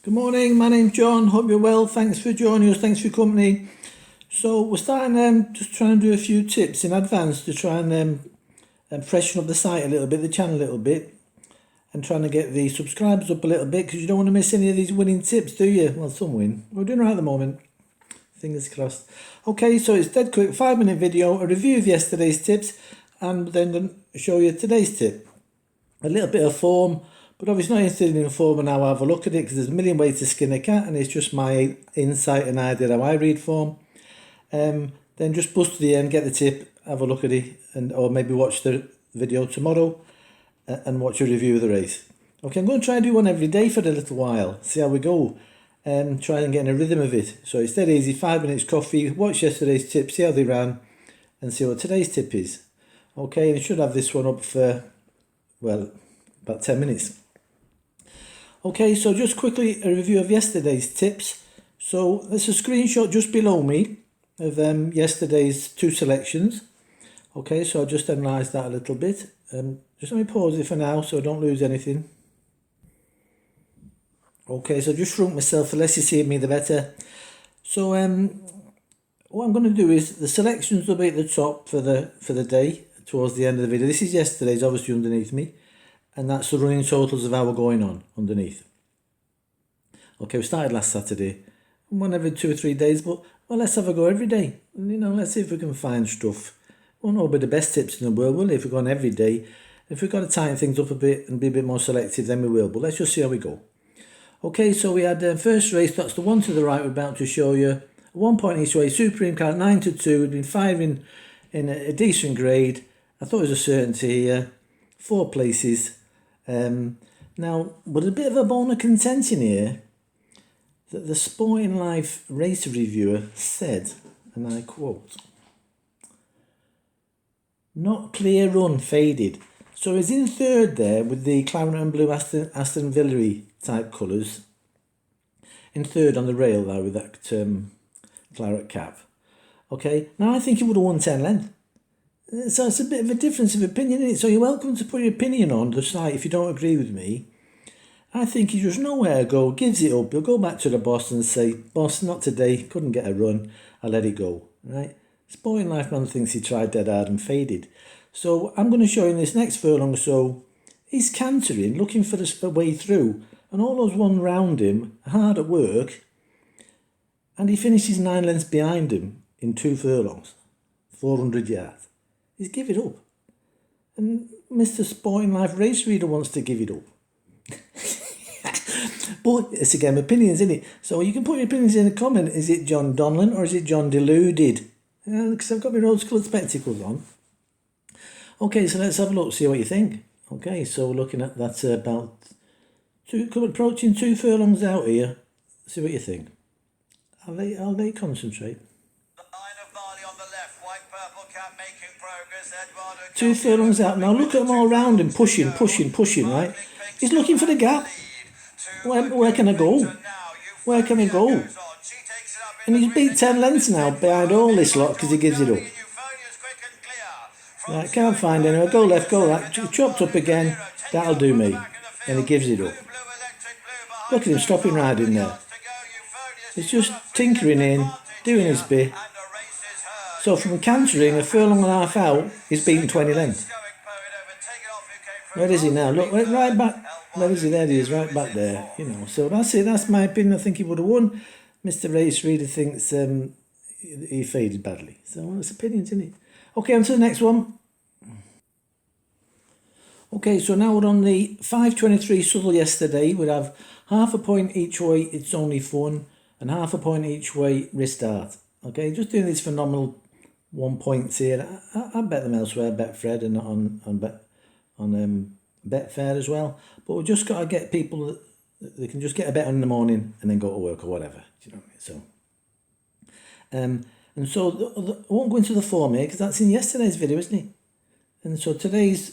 Good morning, my name's John, hope you're well, thanks for joining us, thanks for your company. So we're starting just trying to do a few tips in advance to try and freshen up the site a little bit, the channel a little bit, and trying to get the subscribers up a little bit because you don't want to miss any of these winning tips, do you? Well, some win. We're doing right at the moment, fingers crossed. Okay, so it's dead quick, 5-minute video, a review of yesterday's tips, and then going to show you today's tip. A little bit of form, but obviously not interested in form and how I have a look at it because there's a million ways to skin a cat and it's just my insight and idea how I read form. Then just bust to the end, get the tip, have a look at it, or maybe watch the video tomorrow and watch a review of the race. Okay, I'm going to try and do one every day for a little while, see how we go, try and get in a rhythm of it. So it's dead easy, 5 minutes coffee, watch yesterday's tip, see how they ran and see what today's tip is. Okay, and I should have this one up for, well, about 10 minutes. Okay, so just quickly a review of yesterday's tips. So there's a screenshot just below me of yesterday's two selections. Okay, so I'll just analyse that a little bit. Just let me pause it for now so I don't lose anything. Okay, so I just shrunk myself, the less you see of me the better. So what I'm going to do is the selections will be at the top for the day towards the end of the video. This is yesterday's, obviously underneath me. And that's the running totals of how we're going on underneath. Okay, we started last Saturday. One every 2 or 3 days, but well, let's have a go every day. You know, let's see if we can find stuff. Won't all be the best tips in the world, will it? If we're going every day. If we've got to tighten things up a bit and be a bit more selective, then we will. But let's just see how we go. Okay, so we had the first race. That's the one to the right we're about to show you. 1 point each way, Supreme Card 9-2. We've been firing in a decent grade. I thought it was a certainty here. 4 places. Now, but a bit of a bone of contention here that the Sporting Life race reviewer said, and I quote, "Not clear run, faded." So he's in third there with the claret and blue Aston Villa type colours. In third on the rail there with that claret cap. Okay, now I think he would have won 10 length. So it's a bit of a difference of opinion, isn't it? So you're welcome to put your opinion on the site if you don't agree with me. I think he just nowhere to go, gives it up. He'll go back to the boss and say, "Boss, not today, couldn't get a run, I let it go." Right? Sporting Life man thinks he tried dead hard and faded. So I'm going to show you in this next furlong. So he's cantering, looking for a way through, and all those one round him, hard at work, and he finishes 9 lengths behind him in 2 furlongs, 400 yards. He's give it up. And Mr. Sporting Life race reader wants to give it up. But it's again opinions, isn't it? So you can put your opinions in a comment. Is it John Donlan or is it John Deluded? Because I've got my rose-coloured spectacles on. Okay, so let's have a look, see what you think. Okay, so looking at that about approaching 2 furlongs out here. See what you think. I'll they concentrate. 2 furlongs out. Now look at them all round him, pushing, right? He's looking for the gap. Where can I go? Where can I go? And he's beat 10 lengths now behind all this lot because he gives it up. Right, can't find anywhere. Go left, go right. Chopped up again. That'll do me. And he gives it up. Look at him stopping right in there. He's just tinkering in, doing his bit. So from cantering a furlong and a half out, he's beaten 20 lengths. Where is he now? Look, right back. Where is he? There he is, right back there. You know, so that's it. That's my opinion. I think he would have won. Mr. Race Reader thinks he faded badly. So it's opinions, isn't it? Okay, on to the next one. Okay, so now we're on the 5:23 Southall yesterday. We'd have 1/2 point each way, It's Only Fun, and 1/2 point each way, Restart. Okay, just doing these phenomenal 1 points here. I bet them elsewhere, Betfair and on Betfair as well. But we've just got to get people that they can just get a bet on in the morning and then go to work or whatever. Do you know what I mean? So, and so I won't go into the form here because that's in yesterday's video, isn't it? And so today's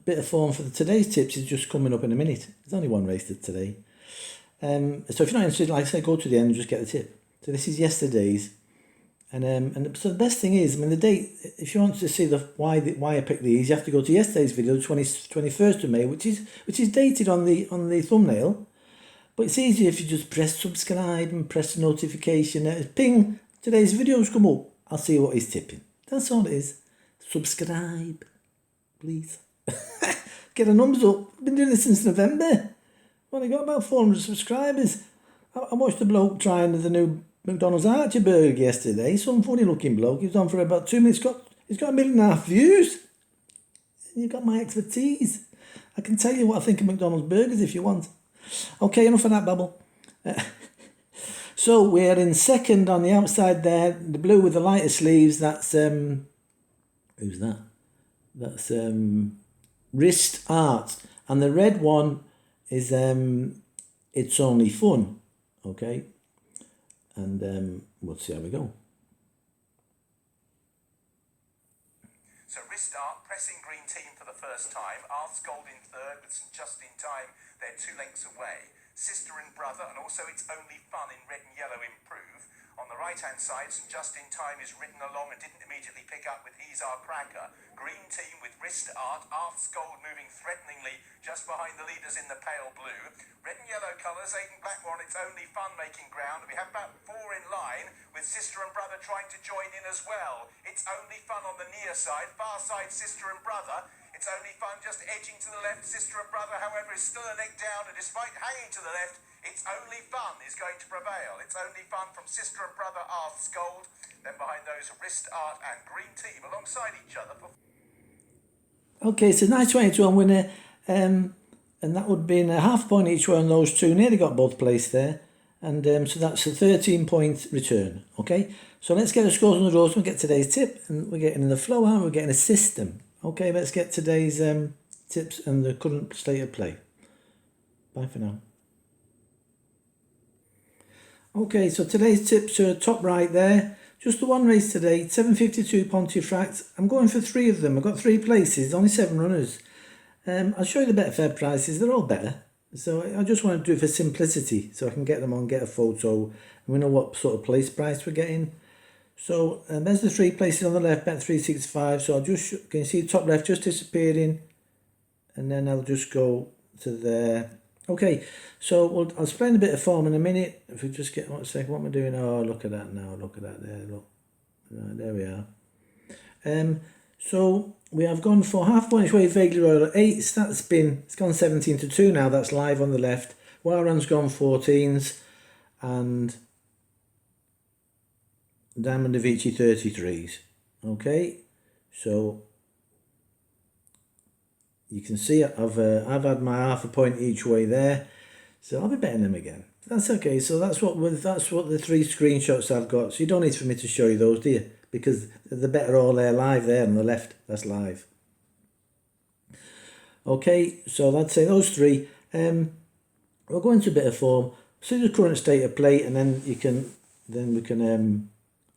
bit of form for today's tips is just coming up in a minute. There's only one race today. So if you're not interested, like I say, go to the end and just get the tip. So this is yesterday's. And so the best thing is, I mean, the date, if you want to see why I picked these, you have to go to yesterday's video, the 21st of May, which is dated on the thumbnail. But it's easier if you just press subscribe and press the notification. Ping, today's video's come up. I'll see what he's tipping. That's all it is. Subscribe, please. Get a thumbs up. I've been doing this since November. I've only got about 400 subscribers. I watched the bloke trying the new McDonald's Archer burger yesterday. Some funny looking bloke. He was on for about 2 minutes. He's got 1.5 million views. You've got my expertise. I can tell you what I think of McDonald's burgers if you want. Okay, enough of that babble. So we're in second on the outside there. The blue with the lighter sleeves. That's who's that? That's Wrist Art, and the red one is It's Only Fun. Okay, and we'll see how we go. So Wrist Art pressing green team for the first time. Arth's Gold in third with some just in time. They're 2 lengths away. Sister and Brother, and also It's Only Fun in red and yellow improve. On the right-hand side, some just in time is written along and didn't immediately pick up with He's Our Cracker. Green team with Wrist Art. Arth's Gold moving threateningly just behind the leaders in the pale blue. Red and yellow colours, Aiden Blackmore, It's Only Fun making ground. We have about 4 in line with Sister and Brother trying to join in as well. It's Only Fun on the near side, far side Sister and Brother. It's Only Fun just edging to the left. Sister and Brother, however, is still a neck down, and despite hanging to the left, It's Only Fun is going to prevail. It's Only Fun from Sister and Brother, Arth's Gold. Then behind those, Wrist Art and Green Team alongside each other. Okay, so nice 22-1 winner, and that would be a half point each way on those two. Nearly got both placed there, and so that's a 13-point return. Okay, so let's get the scores on the road. We'll get today's tip, and we're getting in the flow, aren't we? We're getting a system. Okay, let's get today's tips and the current state of play. Bye for now. Okay, so today's tips are top right there. Just the one race today, 752 Pontefract. I'm going for 3 of them. I've got 3 places, only 7 runners. I'll show you the Betfair prices. They're all better. So I just want to do it for simplicity, so I can get them on, get a photo, and we know what sort of place price we're getting. So there's the 3 places on the left, Bet365. So I'll just, can you see top left just disappearing? And then I'll just go to there. Okay, so I'll explain a bit of form in a minute. If we just get 1 second, what am I doing? Oh, look at that now, look at that there, look. Right, there we are. So we have gone for half point each way, vaguely royal at 8s. It's gone 17-2 now, that's live on the left. Warren's gone 14s, and Diamond of Vici 33s. Okay, so you can see I've had my half a point each way there, so I'll be betting them again. That's okay. So that's what the 3 screenshots I've got. So you don't need for me to show you those, do you? Because the bet are all there live there on the left. That's live. Okay, so I'd say those 3. We'll go into a bit of form, see the current state of play, and then we can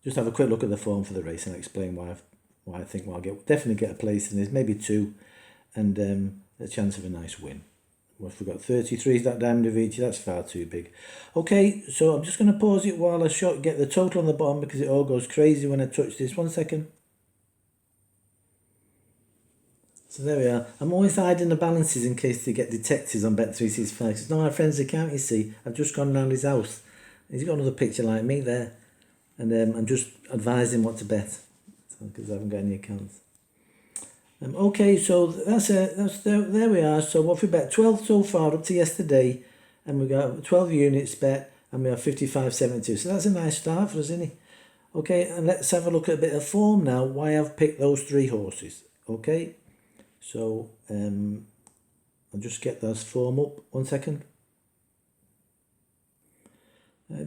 just have a quick look at the form for the race and explain why I think I'll definitely get a place in this, maybe 2. And a chance of a nice win. Well, if we've got 33s, that Diamond of Vici, that's far too big. Okay, so I'm just going to pause it while I get the total on the bottom, because it all goes crazy when I touch this. 1 second. So there we are. I'm always hiding the balances in case they get detected on Bet365. It's not my friend's account, you see. I've just gone round his house. He's got another picture like me there. And I'm just advising what to bet, because I haven't got any accounts. Okay, so there we are. So what we bet 12 so far up to yesterday, and we got 12 units bet, and we have 55.72. So that's a nice start for us, isn't it? Okay, and let's have a look at a bit of form now. Why I've picked those 3 horses. Okay, so I'll just get those form up. 1 second.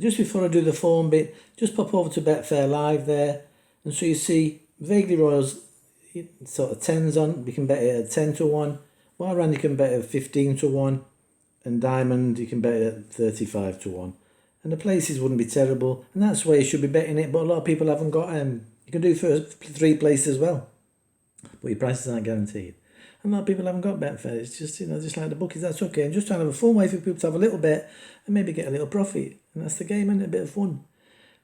Just before I do the form bit, just pop over to Betfair Live there, and so you see vaguely royals. Sort of 10s on, we can bet it at 10-1. Wild you can bet it at 15-1, and Diamond you can bet it at 35-1. And the places wouldn't be terrible, and that's where you should be betting it. But a lot of people haven't got you can do for 3 places as well, but your prices aren't guaranteed. And a lot of people haven't got Betfair. It's just just like the bookies. That's okay. I'm just trying to have a fun way for people to have a little bet and maybe get a little profit, and that's the game, isn't it? A bit of fun.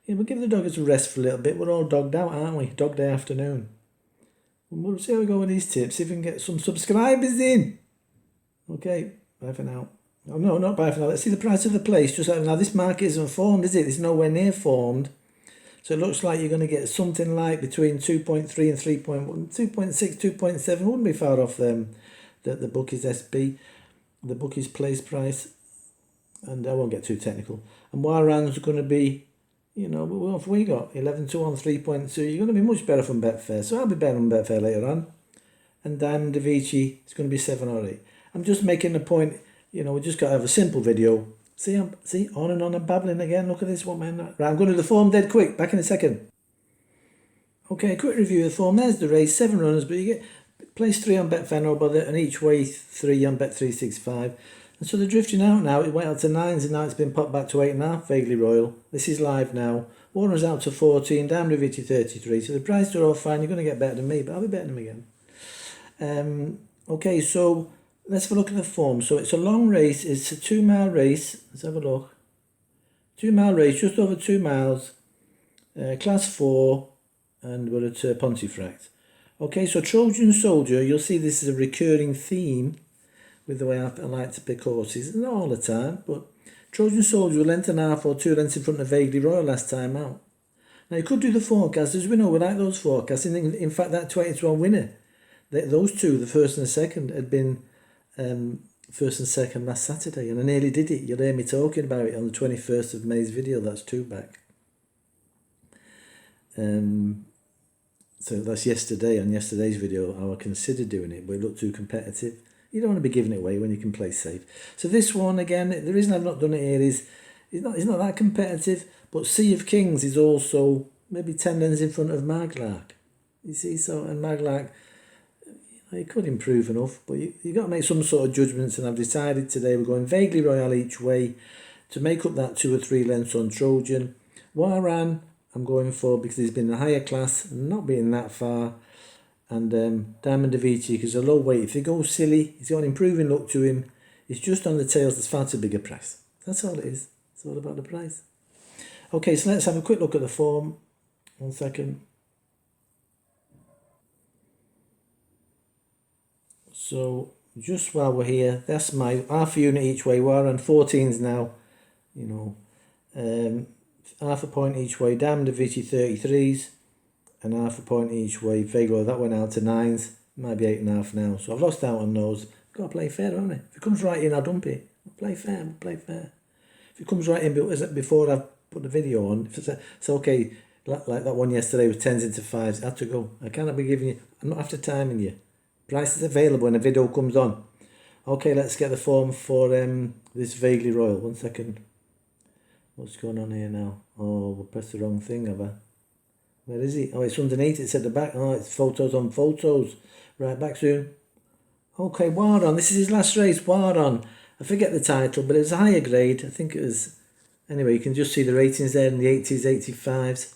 We'll give the doggers a rest for a little bit. We're all dogged out, aren't we? Dog day afternoon. We'll see how we go with these tips, if we can get some subscribers in. Okay, bye for now. Oh, no, not by for now. Let's see the price of the place. Just now, this market isn't formed, is it? It's nowhere near formed. So it looks like you're going to get something like between 2.3 and 3.1, 2.6, 2.7. Wouldn't be far off them. The bookies SB, the bookies place price. And I won't get too technical. And Waran's going to be, you know, what have we got? 11-2 on 3.2. You're going to be much better from Betfair. So I'll be better on Betfair later on. And Diamond Da Vinci is going to be 7 or 8. I'm just making a point, you know, we just got to have a simple video. See, on and on I'm babbling again. Look at this one, man. Right, I'm going to do the form dead quick. Back in a second. Okay, quick review of the form. There's the race, 7 runners, but you get place 3 on Betfair, no bother, and each way 3 on Bet365. And so they're drifting out now. It went out to 9s and now it's been popped back to 8.5, vaguely royal. This is live now. Warner's out to 14, Diamond Da Vinci 33. So the prices are all fine. You're going to get better than me, but I'll be better than them again. Okay, so let's have a look at the form. So it's a long race. It's a 2-mile race. Let's have a look. 2-mile race, just over 2 miles. Class 4, and we're at Pontefract. Okay, so Trojan Soldier, you'll see this is a recurring theme with the way I like to pick horses. Not all the time, but Trojan Soldier, 1.5 or 2 lengths in front of Vaguely Royal last time out. Now you could do the forecast. As we know, we like those forecasts. In fact, that 20-1 winner, those two, the first and the second, had been first and second last Saturday, and I nearly did it. You'll hear me talking about it on the 21st of May's video. That's 2 back. So that's yesterday, on yesterday's video, I would consider doing it, but it looked too competitive. You don't want to be giving it away when you can play safe. So this one, again, the reason I've not done it here is it's not that competitive, but Sea of Kings is also maybe 10 lengths in front of Maglark. You see, so, and Maglark, you know, it could improve enough, but you've got to make some sort of judgments, and I've decided today we're going Vaguely Royal each way to make up that 2 or 3 lengths on Trojan. Waran, I'm going for because he's been in a higher class, not being that far. And Diamond Da Vinci, because a low weight, if they go silly, he's got an improving look to him. It's just on the tails that's far too big a price. That's all it is. It's all about the price. Okay, so let's have a quick look at the form. 1 second. So just while we're here, that's my half a unit each way. We're on 14s now, you know. Half a point each way. Diamond Da Vinci 33s. And half a point each way. Vago, that went out to 9s. Might be 8.5 now. So I've lost out on those. Got to play fair, haven't I? If it comes right in, I'll dump it. I'll play fair. I'll play fair. If it comes right in before I've put the video on, if it's okay, like that one yesterday with 10s into 5s, I had to go. I cannot be giving you, I'm not after timing you. Price is available when the video comes on. Okay, let's get the form for this Vaguely Royal. 1 second. What's going on here now? Oh, we'll press the wrong thing, have I? Where is it? Oh, it's underneath. It's at the back. Oh, it's photos on photos. Right, back soon. Okay, Waron. This is his last race. Waron. I forget the title, but it was a higher grade. I think it was... Anyway, you can just see the ratings there in the 80s, 85s.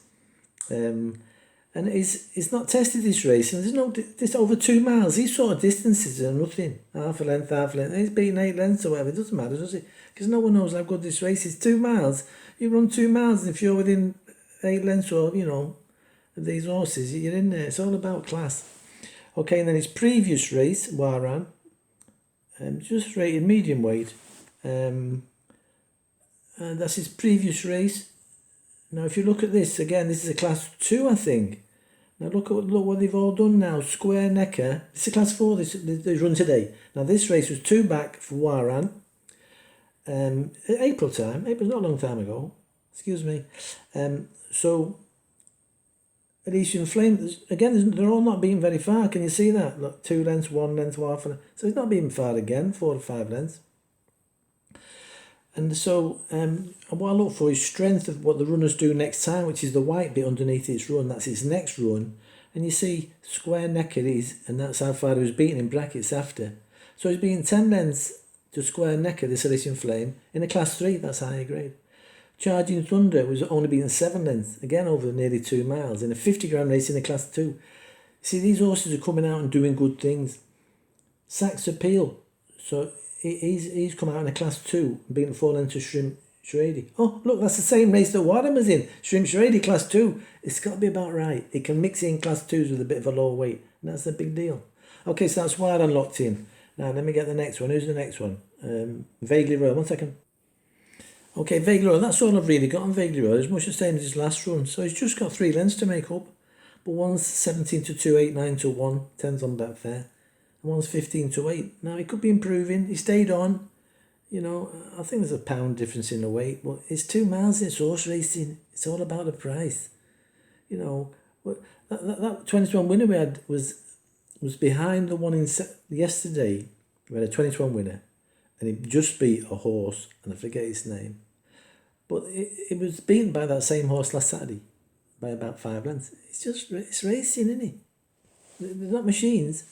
And he's not tested this race. And there's no... This over 2 miles. These sort of distances are nothing. Half a length, half a length. He's beaten 8 lengths or whatever. It doesn't matter, does it? Because no one knows how good this race is. 2 miles. You run 2 miles, and if you're within 8 lengths or, you know... of these horses, you're in there. It's all about class. Okay, and then his previous race, Waran, just rated medium weight. And that's his previous race. Now, if you look at this, again, this is a class 2, I think. Now, look what they've all done now. Square Necker. It's a class 4, they run today. Now, this race was 2 back for Waran. April time. April's not a long time ago. Excuse me. So... Elysian Flame, again, they're all not being very far. Can you see that? Look, 2 lengths, 1 length, half. So it's not being far again, 4 or 5 lengths. And so what I look for is strength of what the runners do next time, which is the white bit underneath its run. That's its next run. And you see Square Neck it is, and that's how far he was beaten in brackets after. So he's being 10 lengths to Square Necker, this Elysian Flame, in a class 3, that's higher grade. Charging Thunder was only beaten 7 lengths, again over nearly 2 miles, in a 50-gram race in a class 2. See, these horses are coming out and doing good things. Sax Appeal, so he's come out in a class 2, beating 4 lengths to Shrimp Shrady. Oh, look, that's the same race that Wadham was in. Shrimp Shrady, class 2. It's got to be about right. It can mix in class 2s with a bit of a low weight, and that's a big deal. Okay, so that's Wadham locked in. Now, let me get the next one. Who's the next one? Vaguely Royal, 1 second. Okay, Vaguely Royal, that's all I've really got on Vaguely Royal. It's much the same as his last run. So he's just got 3 lengths to make up. But one's 17 to 2, 8, 9 to 1, 10's on Betfair. And one's 15 to 8. Now, he could be improving. He stayed on. You know, I think there's a £1 difference in the weight. But it's 2 miles, it's horse racing. It's all about the price. You know, that 2021 winner we had was behind the one in yesterday. We had a 2021 winner. And he just beat a horse, and I forget his name. But it was beaten by that same horse last Saturday by about 5 lengths. It's racing, isn't it? They're not machines.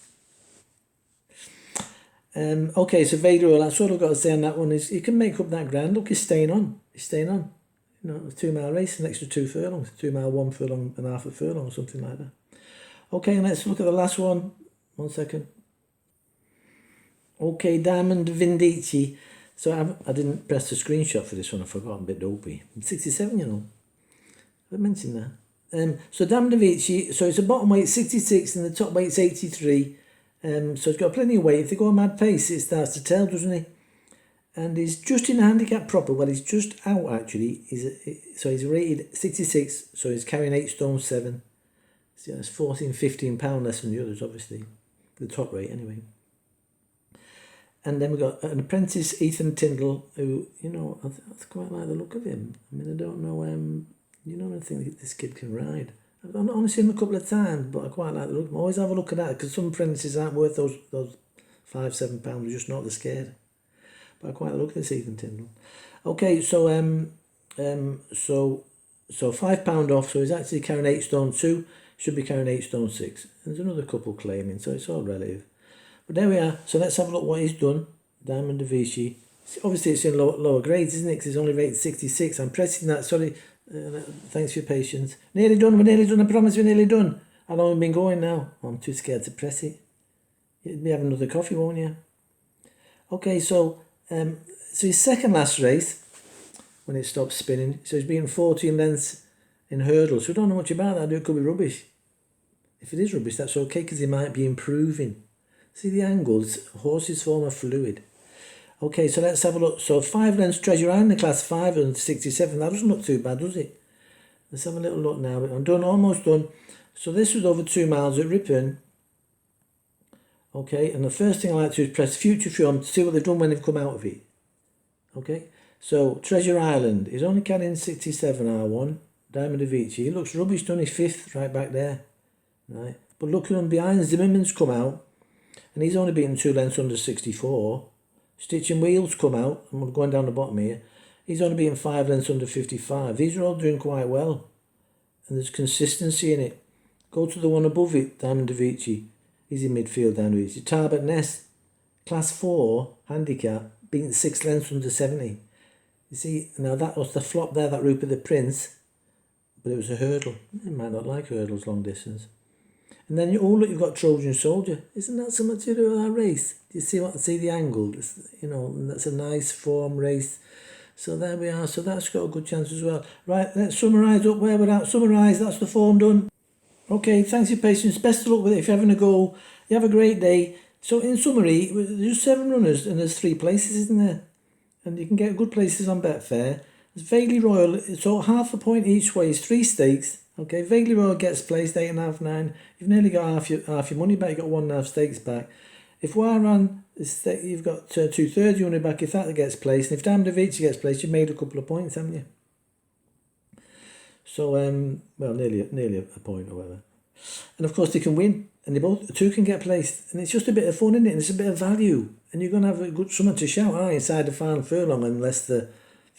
Okay, so Vader, that's all I've got to say on that one is you can make up that ground. Look, he's staying on. You know, a 2 mile race, an extra 2 furlongs. 2 mile, 1 furlong and half a furlong or something like that. Okay, and let's look at the last one. 1 second. Okay, Diamond Vindici. So I didn't press the screenshot for this one. I forgot. I'm a bit dopey. I'm 67, you know. I mentioned that. So Diamond Vindici. So it's a bottom weight 66 and the top weight's 83. So it's got plenty of weight. If they go a mad pace, it starts to tell, doesn't he? And he's just in a handicap proper. Well, he's just out actually. So he's rated 66. So he's carrying 8 stone 7. So that's 14-15 pound less than the others, obviously. The top rate anyway. And then we've got an apprentice, Ethan Tyndall, who, you know, I quite like the look of him. I mean, I don't know, you know, I think this kid can ride. I've only seen him a couple of times, but I quite like the look. I always have a look at that, because some apprentices aren't worth those £5-7, they're just not that scared. But I quite like the look of this Ethan Tyndall. Okay, so so £5 off, so he's actually carrying 8 stone 2, should be carrying 8 stone 6. There's another couple claiming, so it's all relative. But there we are. So let's have a look what he's done. Diamond Vindici. Obviously, it's in lower grades, isn't it? Because he's only rated 66. I'm pressing that. Sorry. Thanks for your patience. Nearly done. We're nearly done. I promise we're nearly done. How long have we been going now? I'm too scared to press it. You'll be having another coffee, won't you? Okay, so his second last race, when it stopped spinning, so he's being 14 lengths in hurdles. So we don't know much about that. It could be rubbish. If it is rubbish, that's okay, because he might be improving. See the angles? Horses form a fluid. Okay, so let's have a look. So 5 lengths Treasure Island in class 5 and 67. That doesn't look too bad, does it? Let's have a little look now. I'm done, almost done. So this was over 2 miles at Ripon. Okay, and the first thing I like to do is press Future Film to see what they've done when they've come out of it. Okay, so Treasure Island is only carrying 67 R1. Diamond Vindici. He looks rubbish, done his 5th right back there. Right, but looking on behind, Zimmerman's come out. And he's only beaten 2 lengths under 64. Stitch and Wheels come out, and we're going down the bottom here. He's only beaten 5 lengths under 55. These are all doing quite well. And there's consistency in it. Go to the one above it, Diamond Vindici. He's in midfield, Diamond Vindici. Tarbert Ness, class 4, handicap, beaten 6 lengths under 70. You see, now that was the flop there, that Rupert the Prince. But it was a hurdle. You might not like hurdles long distance. And then look, you've got Trojan Soldier. Isn't that something to do with that race? Do you see the angle? You know, that's a nice form race. So there we are. So that's got a good chance as well. Right, let's summarise up where we're at. Summarise, that's the form done. Okay, thanks for your patience. Best of luck with it. If you're having a go, you have a great day. So in summary, there's 7 runners and there's 3 places, isn't there? And you can get good places on Betfair. It's Vaguely Royal, so half a point each way is 3 stakes. Okay, Vaguely Royal gets placed 8.5, 9. You've nearly got half your money back. You've got 1.5 stakes back. If Waran, you've got 2/3 your money back if that gets placed. And if Diamond Vindici gets placed, you've made a couple of points, haven't you? So well, nearly a point or whatever. And of course they can win, and the 2 can get placed, and it's just a bit of fun, isn't it? And it's a bit of value, and you're going to have a good something to shout inside the final furlong, unless the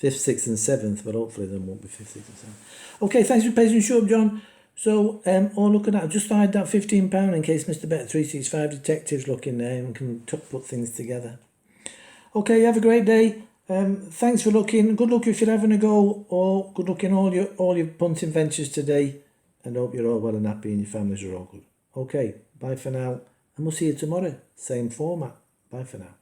5th, 6th and 7th, but hopefully there won't be 5th, 6th and 7th. Okay, thanks for your patience. Shut up, John. So, look at that. Just hide that £15 in case Mr. Bet365 Detective's looking there and can put things together. Okay, have a great day. Thanks for looking. Good luck if you're having a go, or good luck in all your punting ventures today. And hope you're all well and happy and your families are all good. Okay, bye for now. And we'll see you tomorrow. Same format. Bye for now.